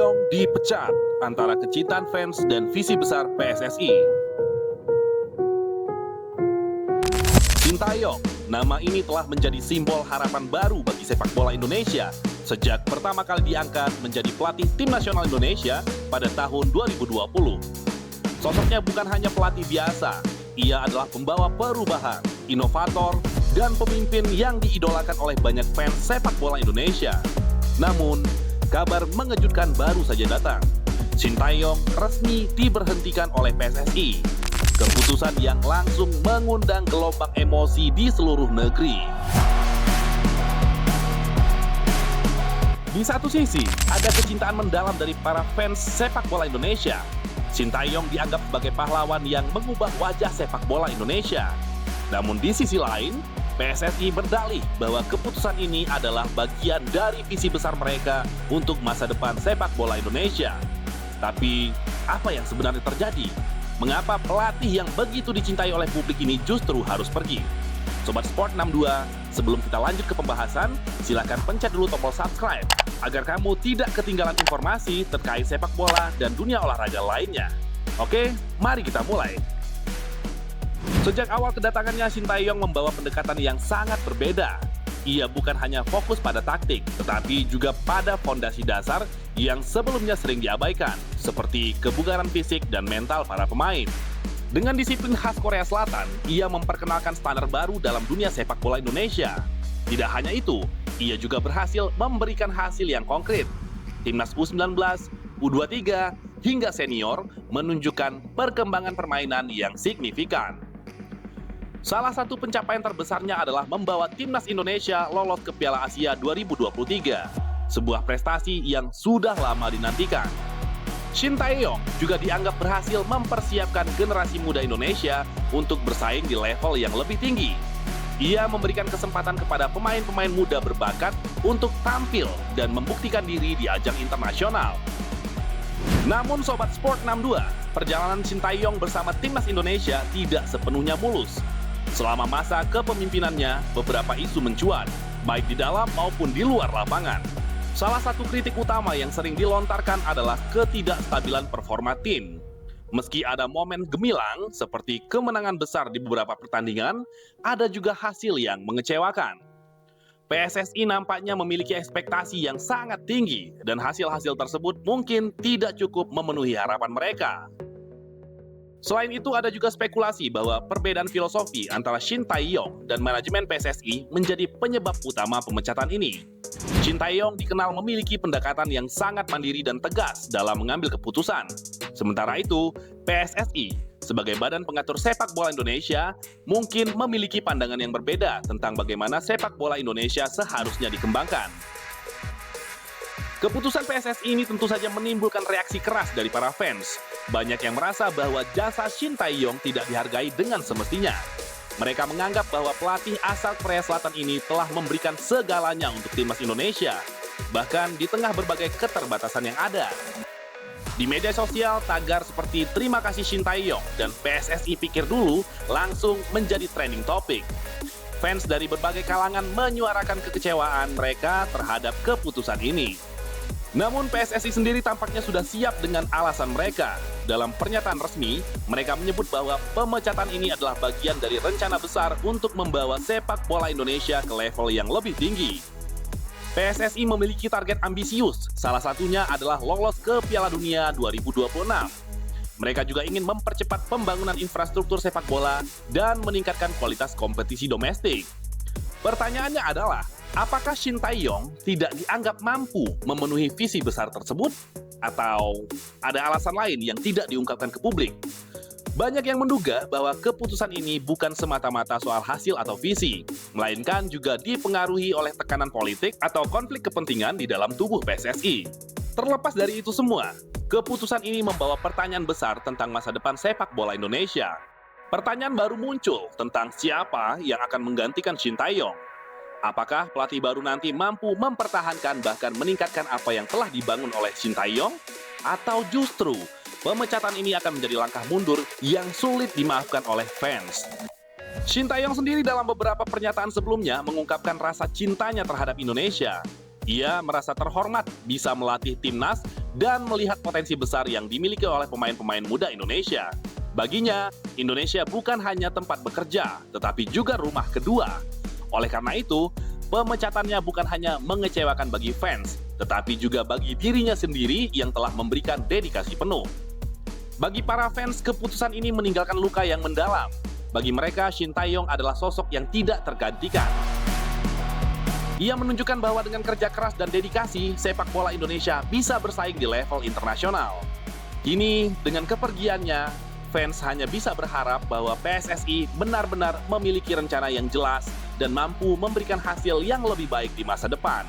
Sintayong dipecat antara kecintaan fans dan visi besar PSSI. Sintayong, nama ini telah menjadi simbol harapan baru bagi sepak bola Indonesia sejak pertama kali diangkat menjadi pelatih tim nasional Indonesia pada tahun 2020. Sosoknya bukan hanya pelatih biasa, ia adalah pembawa perubahan, inovator, dan pemimpin yang diidolakan oleh banyak fans sepak bola Indonesia. Namun, kabar mengejutkan baru saja datang. Sintayong resmi diberhentikan oleh PSSI. Keputusan yang langsung mengundang gelombang emosi di seluruh negeri. Di satu sisi, ada kecintaan mendalam dari para fans sepak bola Indonesia. Sintayong dianggap sebagai pahlawan yang mengubah wajah sepak bola Indonesia. Namun di sisi lain, PSSI berdalih bahwa keputusan ini adalah bagian dari visi besar mereka untuk masa depan sepak bola Indonesia. Tapi, apa yang sebenarnya terjadi? Mengapa pelatih yang begitu dicintai oleh publik ini justru harus pergi? Sobat Sport 62, sebelum kita lanjut ke pembahasan, silakan pencet dulu tombol subscribe agar kamu tidak ketinggalan informasi terkait sepak bola dan dunia olahraga lainnya. Oke, mari kita mulai. Sejak awal kedatangannya, Sintayong membawa pendekatan yang sangat berbeda. Ia bukan hanya fokus pada taktik, tetapi juga pada fondasi dasar yang sebelumnya sering diabaikan, seperti kebugaran fisik dan mental para pemain. Dengan disiplin khas Korea Selatan, ia memperkenalkan standar baru dalam dunia sepak bola Indonesia. Tidak hanya itu, ia juga berhasil memberikan hasil yang konkret. Timnas U19, U23, hingga senior menunjukkan perkembangan permainan yang signifikan. Salah satu pencapaian terbesarnya adalah membawa timnas Indonesia lolos ke Piala Asia 2023, sebuah prestasi yang sudah lama dinantikan. Sintayong juga dianggap berhasil mempersiapkan generasi muda Indonesia untuk bersaing di level yang lebih tinggi. Ia memberikan kesempatan kepada pemain-pemain muda berbakat untuk tampil dan membuktikan diri di ajang internasional. Namun Sobat Sport 62, perjalanan Sintayong bersama timnas Indonesia tidak sepenuhnya mulus. Selama masa kepemimpinannya, beberapa isu mencuat, baik di dalam maupun di luar lapangan. Salah satu kritik utama yang sering dilontarkan adalah ketidakstabilan performa tim. Meski ada momen gemilang, seperti kemenangan besar di beberapa pertandingan, ada juga hasil yang mengecewakan. PSSI nampaknya memiliki ekspektasi yang sangat tinggi, dan hasil-hasil tersebut mungkin tidak cukup memenuhi harapan mereka. Selain itu, ada juga spekulasi bahwa perbedaan filosofi antara Sintayong dan manajemen PSSI menjadi penyebab utama pemecatan ini. Sintayong dikenal memiliki pendekatan yang sangat mandiri dan tegas dalam mengambil keputusan. Sementara itu, PSSI sebagai badan pengatur sepak bola Indonesia mungkin memiliki pandangan yang berbeda tentang bagaimana sepak bola Indonesia seharusnya dikembangkan. Keputusan PSSI ini tentu saja menimbulkan reaksi keras dari para fans. Banyak yang merasa bahwa jasa Sintayong tidak dihargai dengan semestinya. Mereka menganggap bahwa pelatih asal Korea Selatan ini telah memberikan segalanya untuk timnas Indonesia, bahkan di tengah berbagai keterbatasan yang ada. Di media sosial, tagar seperti "Terima kasih Sintayong" dan "PSSI pikir dulu" langsung menjadi trending topik. Fans dari berbagai kalangan menyuarakan kekecewaan mereka terhadap keputusan ini. Namun PSSI sendiri tampaknya sudah siap dengan alasan mereka. Dalam pernyataan resmi, mereka menyebut bahwa pemecatan ini adalah bagian dari rencana besar untuk membawa sepak bola Indonesia ke level yang lebih tinggi. PSSI memiliki target ambisius, salah satunya adalah lolos ke Piala Dunia 2026. Mereka juga ingin mempercepat pembangunan infrastruktur sepak bola dan meningkatkan kualitas kompetisi domestik. Pertanyaannya adalah, apakah Sintayong tidak dianggap mampu memenuhi visi besar tersebut? Atau ada alasan lain yang tidak diungkapkan ke publik? Banyak yang menduga bahwa keputusan ini bukan semata-mata soal hasil atau visi, melainkan juga dipengaruhi oleh tekanan politik atau konflik kepentingan di dalam tubuh PSSI. Terlepas dari itu semua, keputusan ini membawa pertanyaan besar tentang masa depan sepak bola Indonesia. Pertanyaan baru muncul tentang siapa yang akan menggantikan Sintayong. Apakah pelatih baru nanti mampu mempertahankan bahkan meningkatkan apa yang telah dibangun oleh Sintayong? Atau justru pemecatan ini akan menjadi langkah mundur yang sulit dimaafkan oleh fans? Sintayong sendiri dalam beberapa pernyataan sebelumnya mengungkapkan rasa cintanya terhadap Indonesia. Ia merasa terhormat bisa melatih timnas dan melihat potensi besar yang dimiliki oleh pemain-pemain muda Indonesia. Baginya, Indonesia bukan hanya tempat bekerja, tetapi juga rumah kedua. Oleh karena itu, pemecatannya bukan hanya mengecewakan bagi fans, tetapi juga bagi dirinya sendiri yang telah memberikan dedikasi penuh. Bagi para fans, keputusan ini meninggalkan luka yang mendalam. Bagi mereka, Shin Tae-yong adalah sosok yang tidak tergantikan. Ia menunjukkan bahwa dengan kerja keras dan dedikasi, sepak bola Indonesia bisa bersaing di level internasional. Kini, dengan kepergiannya, fans hanya bisa berharap bahwa PSSI benar-benar memiliki rencana yang jelas dan mampu memberikan hasil yang lebih baik di masa depan.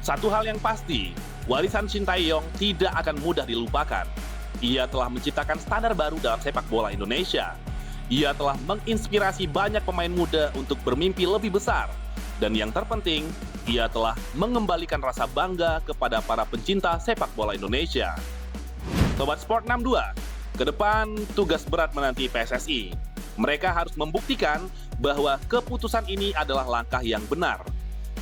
Satu hal yang pasti, warisan Shin Tae-yong tidak akan mudah dilupakan. Ia telah menciptakan standar baru dalam sepak bola Indonesia. Ia telah menginspirasi banyak pemain muda untuk bermimpi lebih besar. Dan yang terpenting, ia telah mengembalikan rasa bangga kepada para pencinta sepak bola Indonesia. Sobat Sport 62, ke depan tugas berat menanti PSSI. Mereka harus membuktikan bahwa keputusan ini adalah langkah yang benar.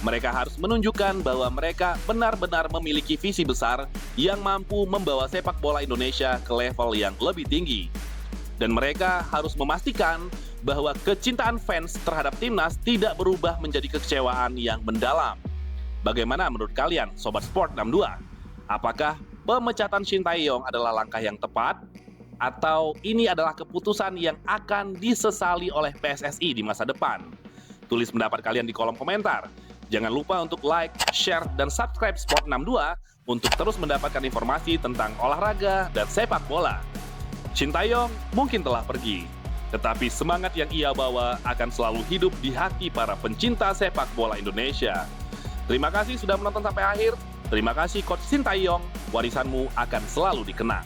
Mereka harus menunjukkan bahwa mereka benar-benar memiliki visi besar yang mampu membawa sepak bola Indonesia ke level yang lebih tinggi. Dan mereka harus memastikan bahwa kecintaan fans terhadap timnas tidak berubah menjadi kekecewaan yang mendalam. Bagaimana menurut kalian, Sobat Sport 62? Apakah pemecatan Shin Tae-yong adalah langkah yang tepat? Atau ini adalah keputusan yang akan disesali oleh PSSI di masa depan? Tulis pendapat kalian di kolom komentar. Jangan lupa untuk like, share, dan subscribe Sport 62 untuk terus mendapatkan informasi tentang olahraga dan sepak bola. Shin Tae-yong mungkin telah pergi, tetapi semangat yang ia bawa akan selalu hidup di hati para pencinta sepak bola Indonesia. Terima kasih sudah menonton sampai akhir. Terima kasih Coach Shin Tae-yong, warisanmu akan selalu dikenang.